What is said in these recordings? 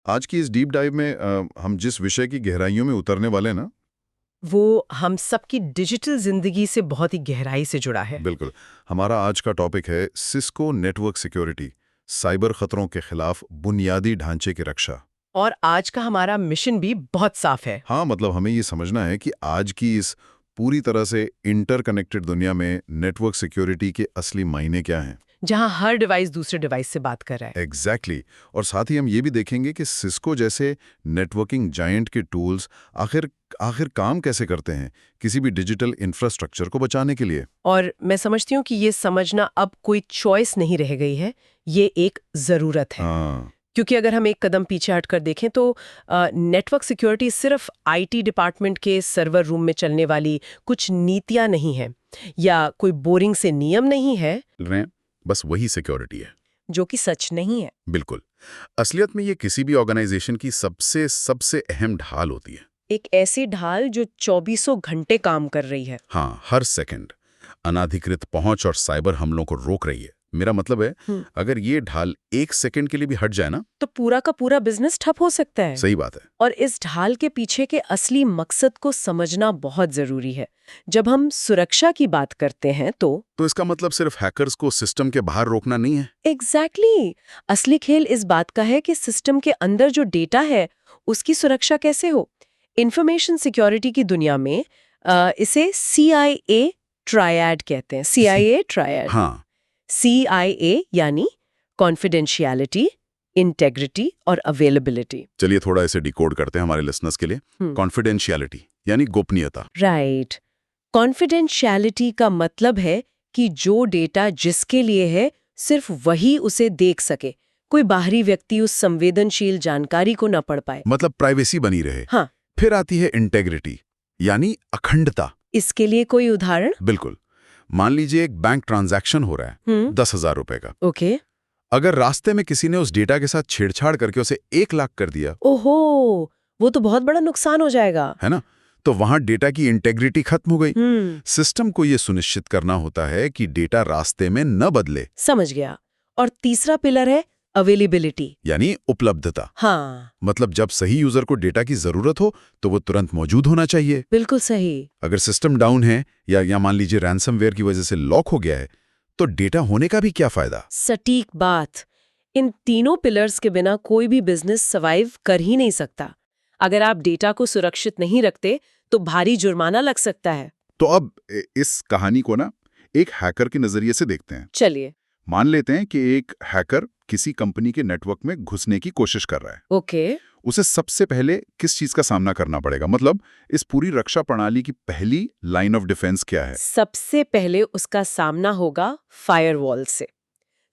आज की इस डीप डाइव में हम जिस विषय की गहराइयों में उतरने वाले हैं ना। वो हम सबकी डिजिटल जिंदगी से बहुत ही गहराई से जुड़ा है। बिल्कुल। हमारा आज का टॉपिक है सिस्को नेटवर्क सिक्योरिटी, साइबर खतरों के खिलाफ बुनियादी ढांचे की रक्षा। और आज का हमारा मिशन भी बहुत साफ है। हाँ, मतलब हमें ये समझना है कि आज की इस पूरी तरह से इंटरकनेक्टेड दुनिया में नेटवर्क सिक्योरिटी के असली मायने क्या हैं। जहां हर डिवाइस दूसरे डिवाइस से बात कर रहा है। एग्जैक्टली और साथ ही हम ये भी देखेंगे कि सिस्को जैसे नेटवर्किंग जायंट के टूल्स आखिर आखिर काम कैसे करते हैं किसी भी डिजिटल इंफ्रास्ट्रक्चर को बचाने के लिए। और मैं समझती हूँ कि ये समझना अब कोई चॉइस नहीं रह गई है, ये एक जरूरत है। हाँ, क्योंकि अगर हम एक कदम पीछे हटकर देखें तो नेटवर्क सिक्योरिटी सिर्फ आईटी डिपार्टमेंट के सर्वर रूम में चलने वाली कुछ नीतियां नहीं है, या कोई बोरिंग से नियम नहीं है। रहे बस वही सिक्योरिटी है जो कि सच नहीं है। बिल्कुल। असलियत में ये किसी भी ऑर्गेनाइजेशन की सबसे सबसे अहम ढाल होती है। एक ऐसी ढाल जो 24 घंटे काम कर रही है। हाँ, हर सेकंड अनाधिकृत पहुंच और साइबर हमलों को रोक रही है। मेरा मतलब है अगर ये ढाल एक सेकंड के लिए भी हट जाए ना, तो पूरा का पूरा बिजनेस ठप हो सकता है। सही बात है। और इस ढाल के पीछे के असली मकसद को समझना बहुत जरूरी है। जब हम सुरक्षा की बात करते हैं तो इसका मतलब सिर्फ हैकर्स को सिस्टम के बाहर रोकना नहीं है। एग्जैक्टली असली खेल इस बात का है कि सिस्टम के अंदर जो डेटा है उसकी सुरक्षा कैसे हो। इंफॉर्मेशन सिक्योरिटी की दुनिया में इसे CIA ट्रायड कहते हैं। CIA triad. हाँ, CIA यानी कॉन्फिडेंशियलिटी, इंटेग्रिटी और अवेलेबिलिटी। चलिए थोड़ा इसे डिकोड करते हैं हमारे लिसनर्स के लिए। कॉन्फिडेंशियलिटी यानी गोपनीयता। राइट। कॉन्फिडेंशियलिटी का मतलब है कि जो डेटा जिसके लिए है सिर्फ वही उसे देख सके, कोई बाहरी व्यक्ति उस संवेदनशील जानकारी को न पढ़ पाए। मतलब प्राइवेसी बनी रहे। हाँ। फिर आती है इंटेग्रिटी यानी अखंडता। इसके लिए कोई उदाहरण? बिल्कुल। मान लीजिए एक बैंक ट्रांजैक्शन हो रहा है 10,000 रुपए का। ओके। अगर रास्ते में किसी ने उस डेटा के साथ छेड़छाड़ करके उसे 1 लाख कर दिया, ओहो, वो तो बहुत बड़ा नुकसान हो जाएगा। है ना, तो वहां डेटा की इंटेग्रिटी खत्म हो गई। सिस्टम को यह सुनिश्चित करना होता है कि डेटा रास्ते में न बदले। समझ गया। और तीसरा पिलर है अवेलेबिलिटी यानी उपलब्धता। हाँ, मतलब जब सही यूजर को डेटा की जरूरत हो तो वो तुरंत मौजूद होना चाहिए। बिल्कुल सही। अगर सिस्टम डाउन है या मान लीजिए रैंसमवेयर की वजह से लॉक हो गया है, तो डेटा होने का भी क्या फायदा। सटीक बात। इन तीनों पिलर्स के बिना कोई भी बिजनेस सर्वाइव कर ही नहीं सकता। अगर आप डेटा को सुरक्षित नहीं रखते तो भारी जुर्माना लग सकता है। तो अब इस कहानी को ना एक हैकर के नजरिए से देखते हैं। चलिए। मान लेते हैं कि एक हैकर किसी कंपनी के नेटवर्क में घुसने की कोशिश कर रहा है। ओके। उसे सबसे पहले किस चीज का सामना करना पड़ेगा, मतलब इस पूरी रक्षा प्रणाली की पहली लाइन ऑफ डिफेंस क्या है। सबसे पहले उसका सामना होगा फायरवॉल से।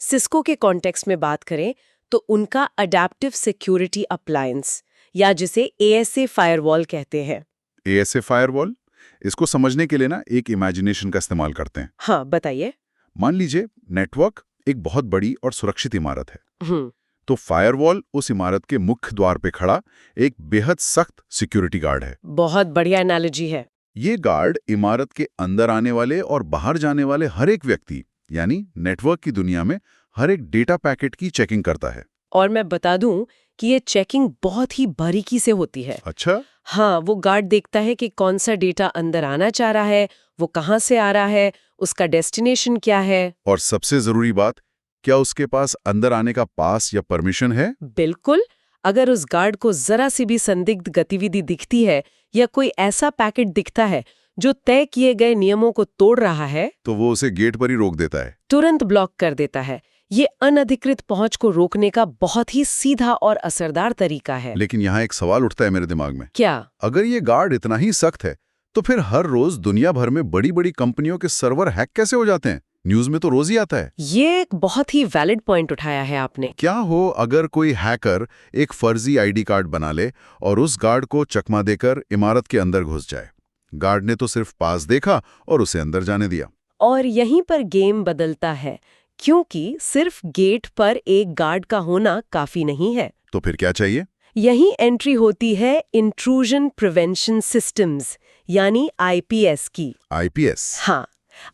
सिस्को के कॉन्टेक्स्ट में बात करें तो उनका अडैप्टिव सिक्योरिटी अप्लायंस, या जिसे ASA फायरवॉल कहते हैं। ASA फायरवॉल, इसको समझने के लिए ना एक इमेजिनेशन का इस्तेमाल करते हैं। हाँ, बताइए। मान लीजिए नेटवर्क एक बहुत बड़ी और सुरक्षित इमारत है। तो फायरवॉल उस इमारत के मुख्य द्वार पे खड़ा एक बेहद सख्त सिक्योरिटी गार्ड है। बहुत बढ़िया एनालॉजी है। ये गार्ड इमारत के अंदर आने वाले और बाहर जाने वाले हर एक व्यक्ति, यानी नेटवर्क की दुनिया में हर एक डेटा पैकेट की चेकिंग करता है। और मैं बता दूं कि ये चेकिंग बहुत ही बारीकी से होती है। अच्छा। हाँ, वो गार्ड देखता है कि कौन सा डेटा अंदर आना चाह रहा है, वो कहाँ से आ रहा है, उसका डेस्टिनेशन क्या है। और सबसे जरूरी बात, क्या उसके पास अंदर आने का पास या परमिशन है। बिल्कुल। अगर उस गार्ड को जरा सी भी संदिग्ध गतिविधि दिखती है या कोई ऐसा पैकेट दिखता है जो तय किए गए नियमों को तोड़ रहा है, तो वो उसे गेट पर ही रोक देता है, तुरंत ब्लॉक कर देता है। ये अनधिकृत पहुंच को रोकने का बहुत ही सीधा और असरदार तरीका है। लेकिन यहाँ एक सवाल उठता है मेरे दिमाग में। क्या? अगर ये गार्ड इतना ही सख्त है तो फिर हर रोज दुनिया भर में बड़ी बड़ी कंपनियों के सर्वर हैक कैसे हो जाते हैं? न्यूज में तो रोज ही आता है। ये एक बहुत ही वैलिड पॉइंट उठाया है आपने। क्या हो अगर कोई हैकर एक फर्जी ID कार्ड बना ले और उस गार्ड को चकमा देकर इमारत के अंदर घुस जाए। गार्ड ने तो सिर्फ पास देखा और उसे अंदर जाने दिया। और यहीं पर गेम बदलता है, क्योंकि सिर्फ गेट पर एक गार्ड का होना काफी नहीं है। तो फिर क्या चाहिए? यही एंट्री होती है इंट्रूजन प्रिवेंशन सिस्टम्स यानी IPS की। IPS? हाँ,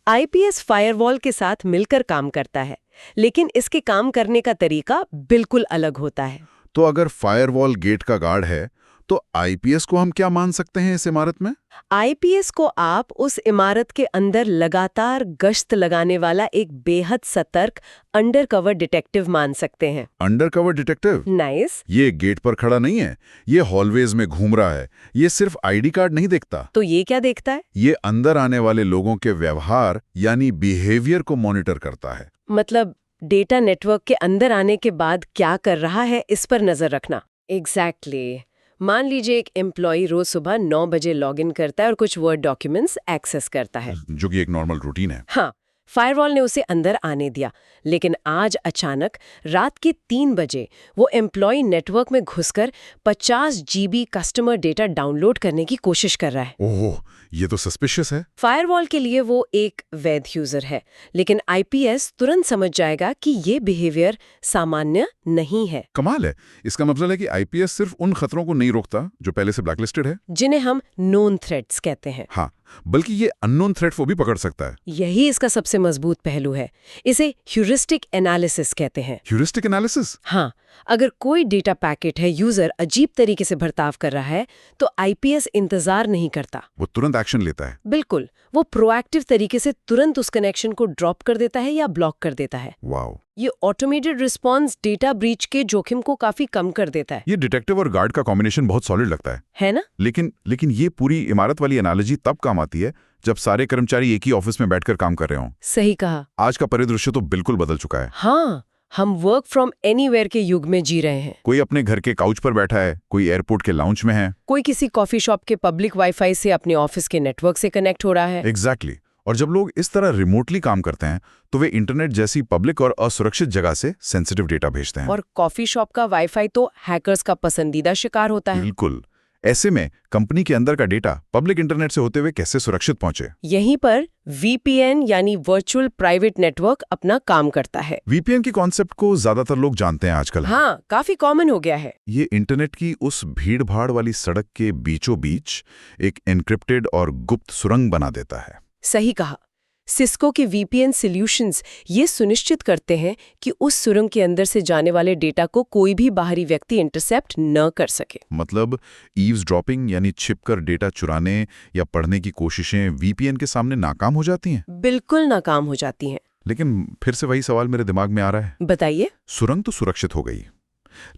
IPS फायरवॉल के साथ मिलकर काम करता है, लेकिन इसके काम करने का तरीका बिल्कुल अलग होता है। तो अगर फायरवॉल गेट का गार्ड है तो आईपीएस को हम क्या मान सकते हैं इस इमारत में? आईपीएस को आप उस इमारत के अंदर लगातार गश्त लगाने वाला एक बेहद सतर्क अंडरकवर डिटेक्टिव मान सकते हैं। Undercover detective? नाइस। ये गेट पर खड़ा नहीं है, ये हॉलवेज में घूम रहा है। ये सिर्फ आईडी कार्ड नहीं देखता। तो ये क्या देखता है? ये अंदर आने वाले लोगों के व्यवहार यानी बिहेवियर को मॉनिटर करता है। मतलब डेटा नेटवर्क के अंदर आने के बाद क्या कर रहा है इस पर नजर रखना। एग्जैक्टली। मान लीजिए एक एम्प्लॉय रोज सुबह 9 बजे लॉगिन करता है और कुछ वर्ड डॉक्यूमेंट्स एक्सेस करता है, जो कि एक नॉर्मल रूटीन है। हाँ, फायरवॉल ने उसे अंदर आने दिया, लेकिन आज अचानक रात के 3 बजे वो एम्प्लॉय नेटवर्क में घुसकर 50 GB कस्टमर डेटा डाउनलोड करने की कोशिश कर रहा है। ओह, ये तो सस्पिशियस है। फायरवॉल के लिए वो एक वैध यूजर है, लेकिन आईपीएस तुरंत समझ जाएगा कि ये बिहेवियर सामान्य नहीं है। कमाल है। इसका मतलब है कि आईपीएस सिर्फ उन खतरों को नहीं रोकता जो पहले से ब्लैकलिस्टेड है, जिन्हें हम नोन थ्रेट्स कहते हैं। हाँ, बल्कि ये अननोन थ्रेट को भी पकड़ सकता है। यही इसका सबसे मजबूत पहलू है। इसे ह्यूरिस्टिक एनालिसिस कहते हैं। Heuristic analysis? हाँ, अगर कोई डेटा पैकेट है यूजर अजीब तरीके से बर्ताव कर रहा है तो आईपीएस इंतजार नहीं करता, वो तुरंत एक्शन लेता है। बिल्कुल, वो प्रोएक्टिव तरीके से तुरंत उस कनेक्शन को ड्रॉप कर देता है या ब्लॉक कर देता है। वाओ। ये ऑटोमेटेड रिस्पॉन्स डेटा ब्रीच के जोखिम को काफी कम कर देता है। ये डिटेक्टिव और गार्ड का कॉम्बिनेशन बहुत सॉलिड लगता है ना? लेकिन ये पूरी इमारत वाली एनालॉजी तब काम आती है जब सारे कर्मचारी एक ही ऑफिस में बैठकर काम कर रहे हों। सही कहा। आज का परिदृश्य तो बिल्कुल बदल चुका है। हाँ, हम वर्क फ्रॉम एनीवेयर के युग में जी रहे हैं। कोई अपने घर के काउच पर बैठा है, कोई एयरपोर्ट के लाउंज में है, कोई किसी कॉफी शॉप के पब्लिक वाईफाई से अपने ऑफिस के नेटवर्क से कनेक्ट हो रहा है। एग्जैक्टली। और जब लोग इस तरह रिमोटली काम करते हैं तो वे इंटरनेट जैसी पब्लिक और असुरक्षित जगह से सेंसिटिव डेटा भेजते हैं। और कॉफी शॉप का वाईफाई तो हैकर्स का पसंदीदा शिकार होता है। बिल्कुल। ऐसे में कंपनी के अंदर का डेटा पब्लिक इंटरनेट से होते हुए कैसे सुरक्षित पहुंचे? यहीं पर वीपीएन यानी वर्चुअल प्राइवेट नेटवर्क अपना काम करता है। वीपीएन की कॉन्सेप्ट को ज्यादातर लोग जानते हैं आजकल। हाँ, काफी कॉमन हो गया है। ये इंटरनेट की उस भीड़-भाड़ वाली सड़क के बीचों बीच एक एन्क्रिप्टेड और गुप्त सुरंग बना देता है। सही कहा। सिस्को के वीपीएन सॉल्यूशंस ये सुनिश्चित करते हैं कि उस सुरंग के अंदर से जाने वाले डेटा को कोई भी बाहरी व्यक्ति इंटरसेप्ट न कर सके। मतलब ईव्सड्रॉपिंग यानी छिपकर डेटा चुराने या पढ़ने की कोशिशें वीपीएन के सामने नाकाम हो जाती हैं? बिल्कुल नाकाम हो जाती हैं। लेकिन फिर से वही सवाल मेरे दिमाग में आ रहा है। बताइए। सुरंग तो सुरक्षित हो गई,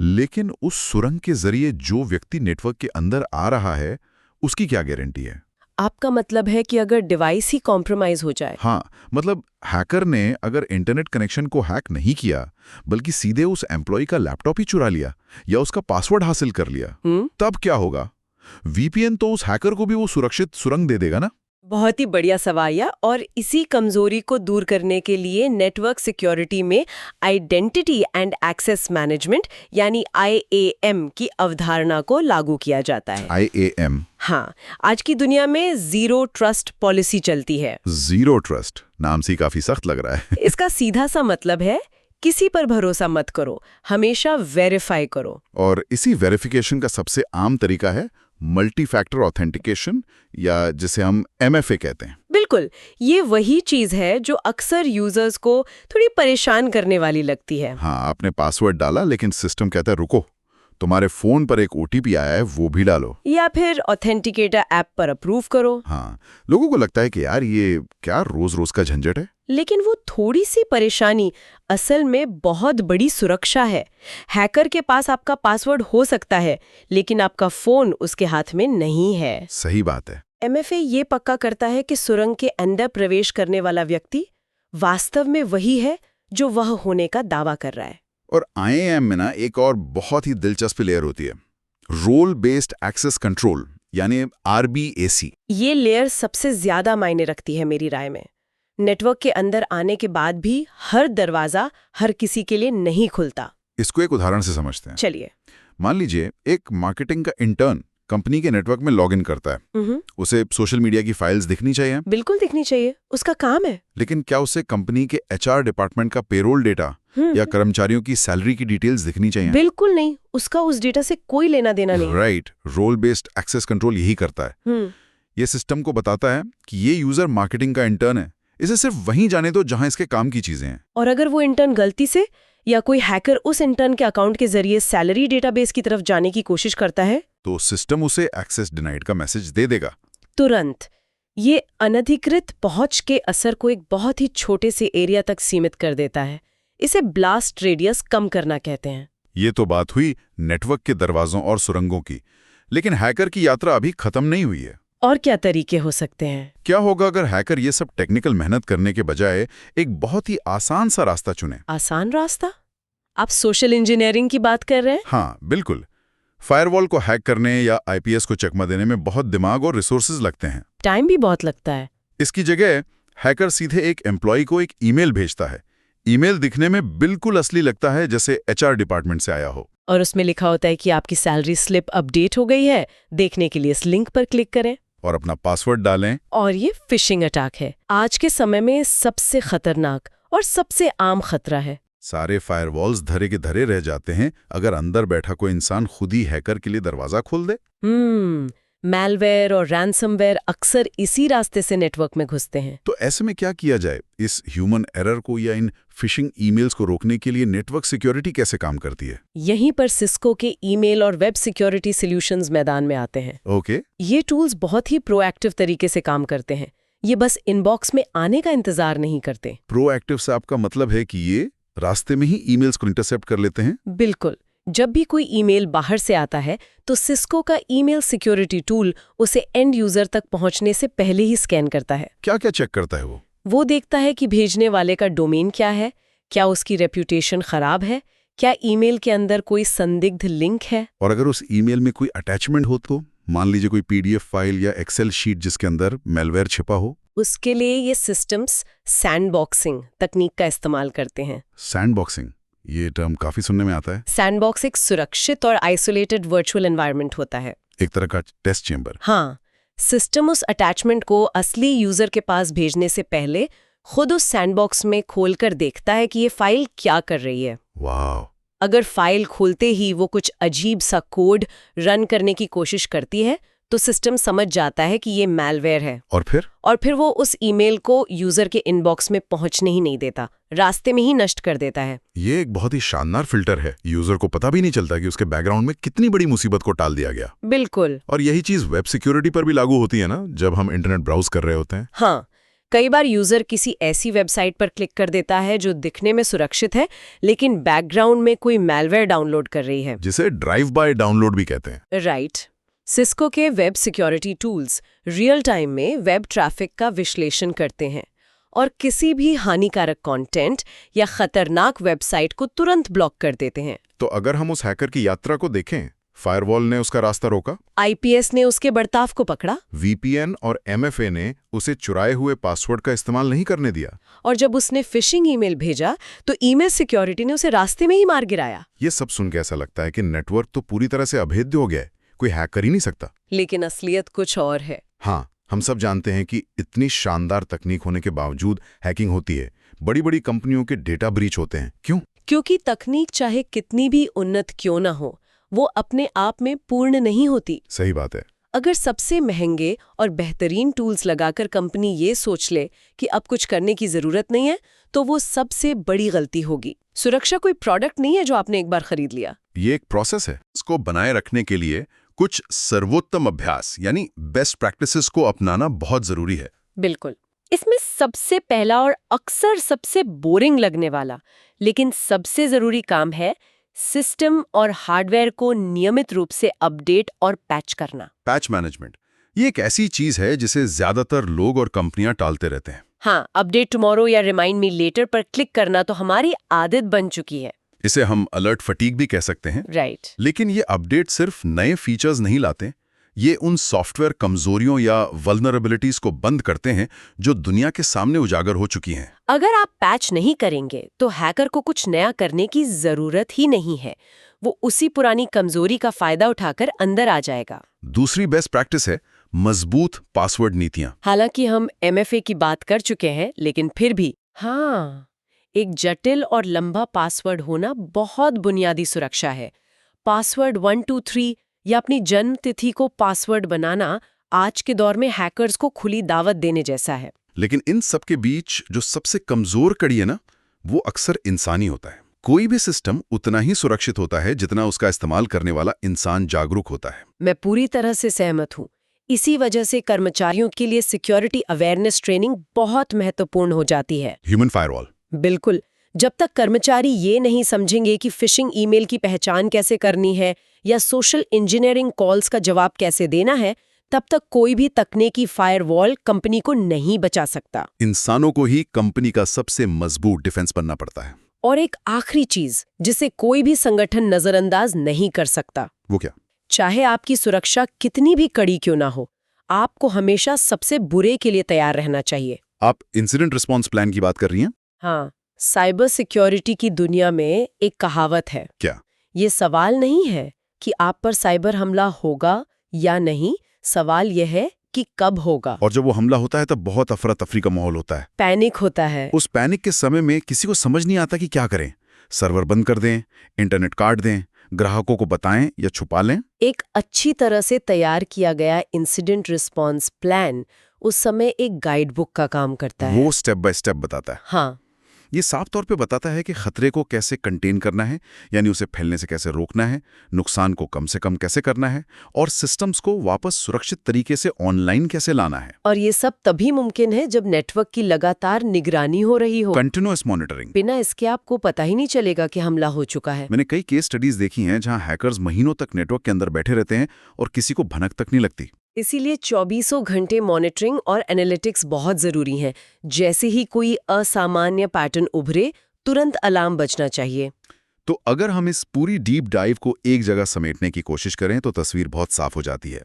लेकिन उस सुरंग के जरिए जो व्यक्ति नेटवर्क के अंदर आ रहा है उसकी क्या गारंटी है? आपका मतलब है कि अगर डिवाइस ही कॉम्प्रोमाइज हो जाए? हाँ, मतलब हैकर ने अगर इंटरनेट कनेक्शन को हैक नहीं किया बल्कि सीधे उस एम्प्लॉय का लैपटॉप ही चुरा लिया या उसका पासवर्ड हासिल कर लिया, तब क्या होगा? वीपीएन तो उस हैकर को भी वो सुरक्षित सुरंग दे देगा ना? बहुत ही बढ़िया सवाल। और इसी कमजोरी को दूर करने के लिए नेटवर्क सिक्योरिटी में आइडेंटिटी एंड एक्सेस मैनेजमेंट यानी IAM की अवधारणा को लागू किया जाता है। IAM? हाँ, आज की दुनिया में जीरो ट्रस्ट पॉलिसी चलती है। जीरो ट्रस्ट नाम से काफी सख्त लग रहा है। इसका सीधा सा मतलब है किसी पर भरोसा मत करो, हमेशा वेरीफाई करो। और इसी वेरिफिकेशन का सबसे आम तरीका है मल्टी फैक्टर ऑथेंटिकेशन या जिसे हम MFA कहते हैं। बिल्कुल, ये वही चीज है जो अक्सर यूजर्स को थोड़ी परेशान करने वाली लगती है। हाँ, आपने पासवर्ड डाला लेकिन सिस्टम कहता है रुको, तुम्हारे फोन पर एक OTP आया है, वो भी डालो। या फिर ऑथेंटिकेटर ऐप पर अप्रूव करो। हाँ, लोगों को लगता है कि यार ये क्या रोज रोज का झंझट है। लेकिन वो थोड़ी सी परेशानी असल में बहुत बड़ी सुरक्षा है। हैकर के पास आपका पासवर्ड हो सकता है, लेकिन आपका फोन उसके हाथ में नहीं है। सही बात है। MFA ये पक्का करता है कि सुरंग के अंदर प्रवेश करने वाला व्यक्ति वास्तव में वही है जो वह होने का दावा कर रहा है। और IAM में ना एक और बहुत ही दिलचस्प लेयर होती है, रोल बेस्ड एक्सेस कंट्रोल यानी RBAC। ये लेयर सबसे ज्यादा मायने रखती है मेरी राय में। नेटवर्क के अंदर आने के बाद भी हर दरवाजा हर किसी के लिए नहीं खुलता। इसको एक उदाहरण से समझते हैं। चलिए। मान लीजिए एक मार्केटिंग का इंटर्न कंपनी के नेटवर्क में लॉगिन करता है। उसे सोशल मीडिया की फाइल्स दिखनी चाहिए। बिल्कुल दिखनी चाहिए, उसका काम है। लेकिन क्या उसे कंपनी के HR डिपार्टमेंट का पेरोल डेटा या कर्मचारियों की सैलरी की डिटेल्स दिखनी चाहिए? बिल्कुल नहीं, उसका उस डेटा से कोई लेना देना नहीं। Right, role based access control यही करता है। ये सिस्टम को बताता है कि ये यूजर मार्केटिंग का इंटर्न है, इसे सिर्फ वहीं जाने दो जहां इसके काम की चीजें हैं। और अगर वो इंटर्न गलती से या कोई हैकर उस इंटर्न के अकाउंट के जरिए सैलरी डेटाबेस की तरफ जाने की कोशिश करता है, तो सिस्टम उसे एक्सेस डिनाइड का मैसेज दे देगा। तुरंत। ये अनधिकृत पहुंच के असर को एक बहुत ही छोटे से एरिया तक सीमित कर देता है। इसे ब्लास्ट रेडियस कम करना कहते हैं। ये तो बात हुई नेटवर्क के दरवाजों और सुरंगों की, लेकिन हैकर की यात्रा अभी खत्म नहीं हुई है। और क्या तरीके हो सकते हैं? क्या होगा अगर हैकर ये सब टेक्निकल मेहनत करने के बजाय एक बहुत ही आसान सा रास्ता चुने? आसान रास्ता? आप सोशल इंजीनियरिंग की बात कर रहे हैं? हाँ, बिल्कुल। फायरवॉल को हैक करने या आईपीएस को चकमा देने में बहुत दिमाग और रिसोर्सेज लगते हैं। टाइम भी बहुत लगता है। इसकी जगह हैकर सीधे एक एम्प्लॉय को एक ईमेल भेजता है। ईमेल दिखने में बिल्कुल असली लगता है, जैसे एचआर डिपार्टमेंट से आया हो। और उसमें लिखा होता है कि आपकी सैलरी स्लिप अपडेट हो गई है, देखने के लिए इस लिंक पर क्लिक करें और अपना पासवर्ड डालें। और ये फिशिंग अटैक है। आज के समय में सबसे खतरनाक और सबसे आम खतरा है। सारे फायरवॉल्स धरे के धरे रह जाते हैं अगर अंदर बैठा कोई इंसान खुद ही हैकर के लिए दरवाजा खोल दे। मैलवेयर और रैंसमवेयर अक्सर इसी रास्ते से नेटवर्क में घुसते हैं। तो ऐसे में क्या किया जाए? इस ह्यूमन एरर को या इन फिशिंग ईमेल्स को रोकने के लिए नेटवर्क सिक्योरिटी कैसे काम करती है? यहीं पर सिस्को के ईमेल और वेब सिक्योरिटी सॉल्यूशंस मैदान में आते हैं। ओके। ये टूल्स बहुत ही प्रोएक्टिव तरीके से काम करते हैं। ये बस इनबॉक्स में आने का इंतजार नहीं करते। प्रोएक्टिव से आपका मतलब है कि ये रास्ते में ही ईमेल्स को इंटरसेप्ट कर लेते हैं? बिल्कुल। जब भी कोई ईमेल बाहर से आता है तो सिस्को का ईमेल सिक्योरिटी टूल उसे एंड यूजर तक पहुंचने से पहले ही स्कैन करता है। क्या क्या चेक करता है वो? वो देखता है कि भेजने वाले का डोमेन क्या है, क्या उसकी रेप्यूटेशन खराब है, क्या ईमेल के अंदर कोई संदिग्ध लिंक है। और अगर उस ईमेल में कोई अटैचमेंट हो तो, मान लीजिए कोई पीडीएफ फाइल या एक्सेल शीट जिसके अंदर मैलवेयर छिपा हो। उसके लिए ये सिस्टम्स सैंडबॉक्सिंग तकनीक का इस्तेमाल करते हैं। सैंडबॉक्सिंग, ये टर्म काफी सुनने में आता है। सैंडबॉक्स एक सुरक्षित और आइसोलेटेड वर्चुअल एनवायरनमेंट होता है, एक तरह का टेस्ट चेंबर। हाँ, सिस्टम उस अटैचमेंट को असली यूजर के पास भेजने से पहले खुद उस सैंडबॉक्स में खोलकर देखता है कि ये फाइल क्या कर रही है। वाह! अगर फाइल खोलते ही वो कुछ अजीब सा कोड रन करने की कोशिश करती है तो सिस्टम समझ जाता है कि ये मैलवेयर है। और फिर वो उस ईमेल को यूजर के इनबॉक्स में पहुंचने ही नहीं देता, रास्ते में ही नष्ट कर देता है। ये एक बहुत ही शानदार फिल्टर है। यूजर को पता भी नहीं चलता कि उसके बैकग्राउंड में कितनी बड़ी मुसीबत को टाल दिया गया। बिल्कुल। और यही चीज वेब सिक्योरिटी पर भी लागू होती है ना, जब हम इंटरनेट ब्राउज कर रहे होते हैं। हाँ, कई बार यूजर किसी ऐसी वेबसाइट पर क्लिक कर देता है जो दिखने में सुरक्षित है लेकिन बैकग्राउंड में कोई मैलवेयर डाउनलोड कर रही है, जिसे ड्राइव बाय डाउनलोड भी कहते हैं। राइट। सिस्को के web security tools real time में वेब ट्रैफिक का विश्लेषण करते हैं और किसी भी हानिकारक कंटेंट या खतरनाक वेबसाइट को तुरंत ब्लॉक कर देते हैं। तो अगर हम उस हैकर की यात्रा को देखें, फायरवॉल ने उसका रास्ता रोका, आईपीएस ने उसके बर्ताव को पकड़ा, वीपीएन और एमएफए ने उसे चुराए हुए पासवर्ड का इस्तेमाल नहीं करने दिया, और जब उसने फिशिंग ईमेल भेजा तो ईमेल सिक्योरिटी ने उसे रास्ते में ही मार गिराया। ये सब सुन के ऐसा लगता है कि नेटवर्क तो पूरी तरह से अभेद्य हो गया है, कोई हैक कर ही नहीं सकता। लेकिन असलियत कुछ और है। हाँ, हम सब जानते हैं कि इतनी शानदार तकनीक होने के बावजूद हैकिंग होती है। बड़ी बड़ी कंपनियों के डेटा ब्रीच होते हैं। क्यों? क्योंकि तकनीक चाहे कितनी भी उन्नत क्यों ना हो, वो अपने आप में पूर्ण नहीं होती। सही बात है। अगर सबसे महंगे और बेहतरीन टूल्स लगाकर कंपनी ये सोच ले कि अब कुछ करने की जरूरत नहीं है, तो वो सबसे बड़ी गलती होगी। सुरक्षा कोई प्रोडक्ट नहीं है जो आपने एक बार खरीद लिया। ये एक प्रोसेस है। इसको बनाए रखने के लिए कुछ सर्वोत्तम अभ्यास यानी बेस्ट प्रैक्टिसेस को अपनाना बहुत जरूरी है। बिल्कुल। इसमें सबसे पहला और अक्सर सबसे बोरिंग लगने वाला लेकिन सबसे जरूरी काम है सिस्टम और हार्डवेयर को नियमित रूप से अपडेट और पैच करना। पैच मैनेजमेंट, ये एक ऐसी चीज है जिसे ज्यादातर लोग और कंपनियां टालते रहते हैं। हाँ, अपडेट टुमारो या रिमाइंड मी लेटर पर क्लिक करना तो हमारी आदत बन चुकी है। इसे हम अलर्ट फटीग भी कह सकते हैं। राइट। लेकिन ये अपडेट सिर्फ नए फीचर्स नहीं लाते, ये उन सॉफ्टवेयर कमजोरियों या वल्नरेबिलिटीज को बंद करते हैं जो दुनिया के सामने उजागर हो चुकी हैं। अगर आप पैच नहीं करेंगे तो हैकर को कुछ नया करने की जरूरत ही नहीं है, वो उसी पुरानी कमजोरी का फायदा उठाकर अंदर आ जाएगा। दूसरी बेस्ट प्रैक्टिस है मजबूत पासवर्ड नीतियां। हालांकि हम एमएफए की बात कर चुके हैं, लेकिन फिर भी हाँ, एक जटिल और लंबा पासवर्ड होना बहुत बुनियादी सुरक्षा है। पासवर्ड 123 या अपनी जन्म तिथि को पासवर्ड बनाना आज के दौर में हैकर्स को खुली दावत देने जैसा है। लेकिन इन सब के बीच जो सबसे कमजोर कड़ी है ना, वो अक्सर इंसानी होता है। कोई भी सिस्टम उतना ही सुरक्षित होता है जितना उसका इस्तेमाल करने वाला इंसान जागरूक होता है। मैं पूरी तरह से सहमत हूँ। इसी वजह से कर्मचारियों के लिए सिक्योरिटी अवेयरनेस ट्रेनिंग बहुत महत्वपूर्ण हो जाती है। Human firewall. बिल्कुल। जब तक कर्मचारी ये नहीं समझेंगे कि फिशिंग ईमेल की पहचान कैसे करनी है या सोशल इंजीनियरिंग कॉल्स का जवाब कैसे देना है, तब तक कोई भी तकनीकी फायरवॉल कंपनी को नहीं बचा सकता। इंसानों को ही कंपनी का सबसे मजबूत डिफेंस बनना पड़ता है। और एक आखिरी चीज जिसे कोई भी संगठन नजरअंदाज नहीं कर सकता। वो क्या? चाहे आपकी सुरक्षा कितनी भी कड़ी क्यों ना हो, आपको हमेशा सबसे बुरे के लिए तैयार रहना चाहिए। आप इंसिडेंट रिस्पॉन्स प्लान की बात कर रही हैं? हाँ, साइबर सिक्योरिटी की दुनिया में एक कहावत है। क्या? ये सवाल नहीं है कि आप पर साइबर हमला होगा या नहीं, सवाल यह है कि कब होगा। और जब वो हमला होता है तब बहुत अफरा तफरी का माहौल होता है। पैनिक होता है। उस पैनिक के समय में किसी को समझ नहीं आता कि क्या करें। सर्वर बंद कर दें, इंटरनेट काट दें, ग्राहकों को बताएं या छुपा लें। एक अच्छी तरह से तैयार किया गया इंसिडेंट रिस्पॉन्स प्लान उस समय एक गाइड बुक का काम करता है। वो स्टेप बाय स्टेप बताता है। हाँ, ये साफ तौर पे बताता है कि खतरे को कैसे कंटेन करना है, यानी उसे फैलने से कैसे रोकना है, नुकसान को कम से कम कैसे करना है और सिस्टम्स को वापस सुरक्षित तरीके से ऑनलाइन कैसे लाना है। और ये सब तभी मुमकिन है जब नेटवर्क की लगातार निगरानी हो रही हो। Continuous monitoring. बिना इसके आपको पता ही नहीं चलेगा कि हमला हो चुका है। मैंने कई केस स्टडीज देखी हैं जहां हैकर्स महीनों तक नेटवर्क के अंदर बैठे रहते हैं और किसी को भनक तक नहीं लगती। इसीलिए 24 घंटे मॉनिटरिंग और एनालिटिक्स बहुत जरूरी हैं। जैसे ही कोई असामान्य पैटर्न उभरे, तुरंत अलार्म बजना चाहिए। तो अगर हम इस पूरी डीप डाइव को एक जगह समेटने की कोशिश करें तो तस्वीर बहुत साफ हो जाती है।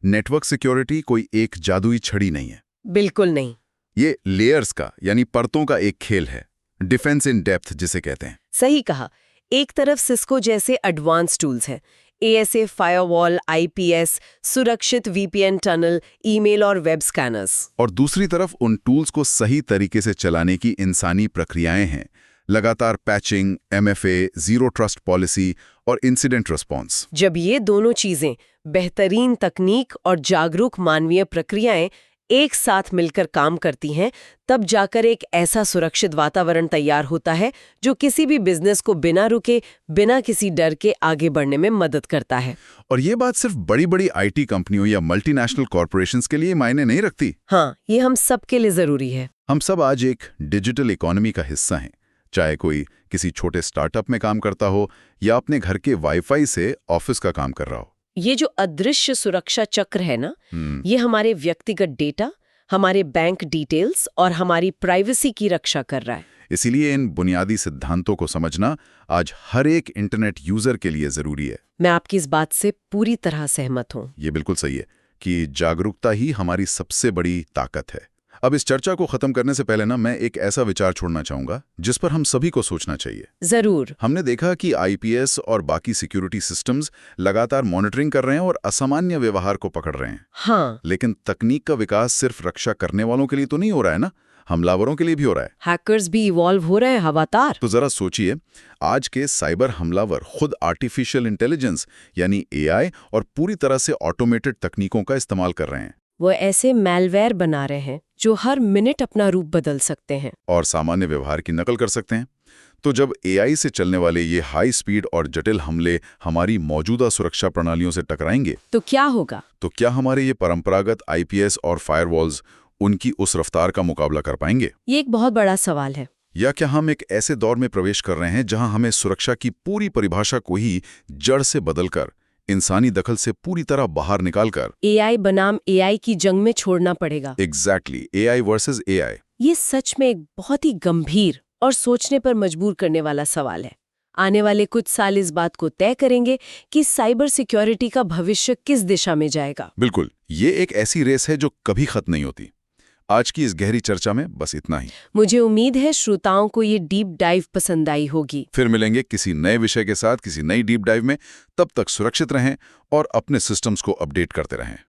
नेटवर्क सिक्योरिटी कोई एक जादुई छड़ी नहीं है। बिल्कुल नहीं। ये लेयर्स का यानी परतों का एक खेल है। डिफेंस इन डेप्थ जिसे कहते हैं। सही कहा। एक तरफ सिस्को जैसे एडवांस टूल्स हैं, ASA फायरवॉल, IPS, सुरक्षित VPN टनल, ईमेल और वेब स्कैनर्स। और दूसरी तरफ उन टूल्स को सही तरीके से चलाने की इंसानी प्रक्रियाएं हैं। लगातार patching, MFA, zero trust policy और इंसिडेंट रिस्पॉन्स। जब ये दोनों चीजें, बेहतरीन तकनीक और जागरूक मानवीय प्रक्रियाएं एक साथ मिलकर काम करती हैं, तब जाकर एक ऐसा सुरक्षित वातावरण तैयार होता है जो किसी भी बिजनेस को बिना रुके, बिना किसी डर के आगे बढ़ने में मदद करता है। और ये बात सिर्फ बड़ी बड़ी IT कंपनियों या मल्टीनेशनल कॉर्पोरेशंस के लिए मायने नहीं रखती। हाँ, ये हम सब के लिए जरूरी है। हम सब आज एक डिजिटल इकोनॉमी का हिस्सा हैं। चाहे कोई किसी छोटे स्टार्टअप में काम करता हो या अपने घर के वाईफाई से ऑफिस का काम कर रहा हो। ये जो अदृश्य सुरक्षा चक्र है ना, ये हमारे व्यक्तिगत डेटा, हमारे बैंक डिटेल्स और हमारी प्राइवेसी की रक्षा कर रहा है। इसीलिए इन बुनियादी सिद्धांतों को समझना आज हर एक इंटरनेट यूजर के लिए जरूरी है। मैं आपकी इस बात से पूरी तरह सहमत हूँ। ये बिल्कुल सही है कि जागरूकता ही हमारी सबसे बड़ी ताकत है। अब इस चर्चा को खत्म करने से पहले मैं एक ऐसा विचार छोड़ना चाहूंगा जिस पर हम सभी को सोचना चाहिए। जरूर। हमने देखा कि IPS और बाकी सिक्योरिटी सिस्टम्स लगातार मॉनिटरिंग कर रहे हैं और असामान्य व्यवहार को पकड़ रहे हैं। हाँ, लेकिन तकनीक का विकास सिर्फ रक्षा करने वालों के लिए तो नहीं हो रहा है ना, हमलावरों के लिए भी हो रहा है। हैकर्स भी इवॉल्व हो रहे हैं हवातार। तो जरा सोचिए, आज के साइबर हमलावर खुद आर्टिफिशियल इंटेलिजेंस यानी AI और पूरी तरह से ऑटोमेटेड तकनीकों का इस्तेमाल कर रहे हैं। वो ऐसे मैलवेयर बना रहे हैं जो हर मिनट अपना रूप बदल सकते हैं और सामान्य व्यवहार की नकल कर सकते हैं। तो जब AI से चलने वाले ये हाई स्पीड और जटिल हमले हमारी मौजूदा सुरक्षा प्रणालियों से टकराएंगे तो क्या होगा? तो क्या हमारे ये परंपरागत IPS और फायरवॉल्स उनकी उस रफ्तार का मुकाबला कर पाएंगे? ये एक बहुत बड़ा सवाल है। या क्या हम एक ऐसे दौर में प्रवेश कर रहे हैं जहां हमें सुरक्षा की पूरी परिभाषा को ही जड़ से बदलकर, इंसानी दखल से पूरी तरह बाहर निकालकर AI बनाम AI की जंग में छोड़ना पड़ेगा? Exactly, AI versus AI। ये सच में एक बहुत ही गंभीर और सोचने पर मजबूर करने वाला सवाल है। आने वाले कुछ साल इस बात को तय करेंगे कि साइबर सिक्योरिटी का भविष्य किस दिशा में जाएगा। बिल्कुल, ये एक ऐसी रेस है जो कभी खत्म नहीं होती। आज की इस गहरी चर्चा में बस इतना ही। मुझे उम्मीद है श्रोताओं को ये डीप डाइव पसंद आई होगी। फिर मिलेंगे किसी नए विषय के साथ किसी नई डीप डाइव में। तब तक सुरक्षित रहें और अपने सिस्टम्स को अपडेट करते रहें।